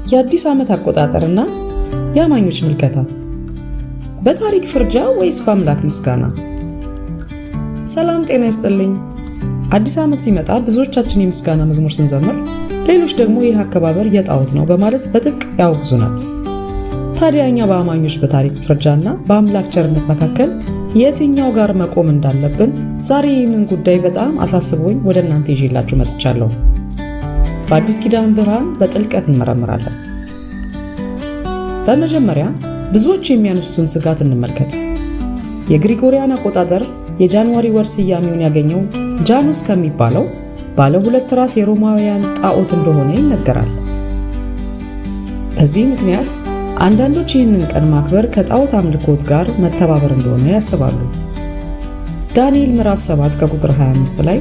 የአዲስ ዓመት አቆጣጠርና የአማኞች ምልከታ፣ በታሪክ ፍርጃ ወይስ በአምላክ ምስጋና? ሰላም ጤና ይስጥልኝ። አዲስ ዓመት ሲመጣ ብዙዎቻችን የምስጋና መዝሙር ስንዘምር፣ ሌሎች ደግሞ ይህ አከባበር የጣዖት ነው በማለት በጥብቅ ያወግዙናል። ታዲያ እኛ በአማኞች በታሪክ ፍርጃና በአምላክ ቸርነት መካከል የትኛው ጋር መቆም እንዳለብን ዛሬ ይህንን ጉዳይ በጣም አሳስቦኝ ወደ እናንተ ይዤላችሁ መጥቻለሁ። በአዲስ ኪዳን ብርሃን በጥልቀት እንመረምራለን። በመጀመሪያ ብዙዎች የሚያነሱትን ስጋት እንመልከት። የግሪጎሪያን አቆጣጠር የጃንዋሪ ወር ስያሜውን ያገኘው ጃኑስ ከሚባለው ባለ ሁለት ራስ የሮማውያን ጣዖት እንደሆነ ይነገራል። በዚህ ምክንያት አንዳንዶች ይህንን ቀን ማክበር ከጣዖት አምልኮት ጋር መተባበር እንደሆነ ያስባሉ። ዳንኤል ምዕራፍ 7 ከቁጥር 25 ላይ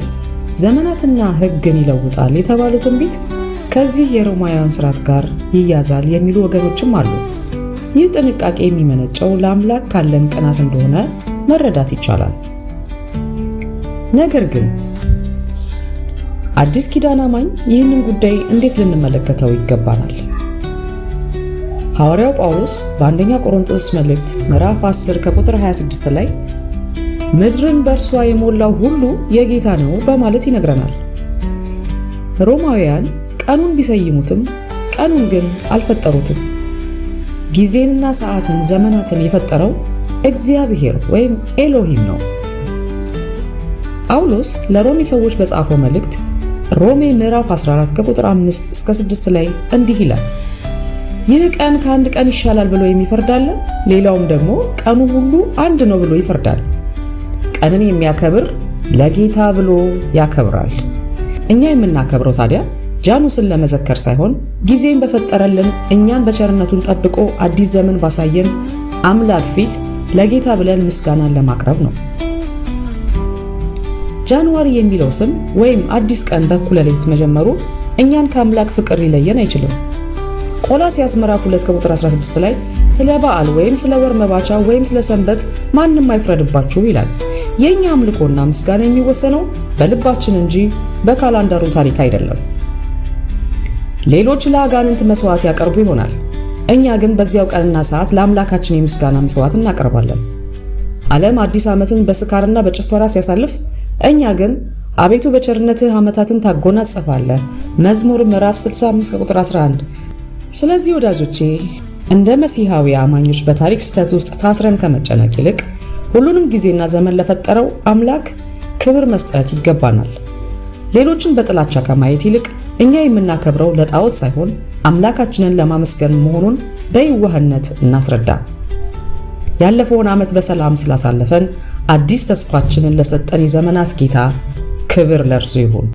ዘመናትና ሕግን ይለውጣል የተባለው ትንቢት ከዚህ የሮማውያን ሥርዓት ጋር ይያዛል የሚሉ ወገኖችም አሉ። ይህ ጥንቃቄ የሚመነጨው ለአምላክ ካለን ቅናት እንደሆነ መረዳት ይቻላል። ነገር ግን አዲስ ኪዳን አማኝ ይህንን ጉዳይ እንዴት ልንመለከተው ይገባናል? ሐዋርያው ጳውሎስ በአንደኛ ቆሮንቶስ መልእክት ምዕራፍ 10 ከቁጥር 26 ላይ ምድርን በእርሷ የሞላው ሁሉ የጌታ ነው በማለት ይነግረናል። ሮማውያን ቀኑን ቢሰይሙትም ቀኑን ግን አልፈጠሩትም። ጊዜንና ሰዓትን፣ ዘመናትን የፈጠረው እግዚአብሔር ወይም ኤሎሂም ነው። ጳውሎስ ለሮሜ ሰዎች በጻፈው መልእክት ሮሜ ምዕራፍ 14 ከቁጥር 5 እስከ 6 ላይ እንዲህ ይላል፣ ይህ ቀን ከአንድ ቀን ይሻላል ብሎ የሚፈርድ አለ፣ ሌላውም ደግሞ ቀኑ ሁሉ አንድ ነው ብሎ ይፈርዳል። ቀንን የሚያከብር ለጌታ ብሎ ያከብራል። እኛ የምናከብረው ታዲያ ጃኑስን ለመዘከር ሳይሆን ጊዜን በፈጠረልን እኛን በቸርነቱን ጠብቆ አዲስ ዘመን ባሳየን አምላክ ፊት ለጌታ ብለን ምስጋናን ለማቅረብ ነው። ጃንዋሪ የሚለው ስም ወይም አዲስ ቀን በእኩለ ሌሊት መጀመሩ እኛን ከአምላክ ፍቅር ሊለየን አይችልም። ቆላስይስ ምዕራፍ 2 ከቁጥር 16 ላይ ስለ በዓል ወይም ስለ ወር መባቻ ወይም ስለ ሰንበት ማንም አይፍረድባችሁ ይላል። የኛ አምልኮና ምስጋና የሚወሰነው በልባችን እንጂ በካላንደሩ ታሪክ አይደለም። ሌሎች ለአጋንንት መስዋዕት ያቀርቡ ይሆናል። እኛ ግን በዚያው ቀንና ሰዓት ለአምላካችን የምስጋና መስዋዕት እናቀርባለን። ዓለም አዲስ ዓመትን በስካርና በጭፈራ ሲያሳልፍ፣ እኛ ግን አቤቱ በቸርነትህ ዓመታትን ታጎናጽፋለህ መዝሙር ምዕራፍ 65 ከቁጥር 11። ስለዚህ ወዳጆቼ እንደ መሲሐዊ አማኞች በታሪክ ስህተት ውስጥ ታስረን ከመጨነቅ ይልቅ ሁሉንም ጊዜና ዘመን ለፈጠረው አምላክ ክብር መስጠት ይገባናል። ሌሎችን በጥላቻ ከማየት ይልቅ እኛ የምናከብረው ለጣዖት ሳይሆን አምላካችንን ለማመስገን መሆኑን በየዋህነት እናስረዳ። ያለፈውን ዓመት በሰላም ስላሳለፈን አዲስ ተስፋችንን ለሰጠን የዘመናት ጌታ ክብር ለእርሱ ይሁን።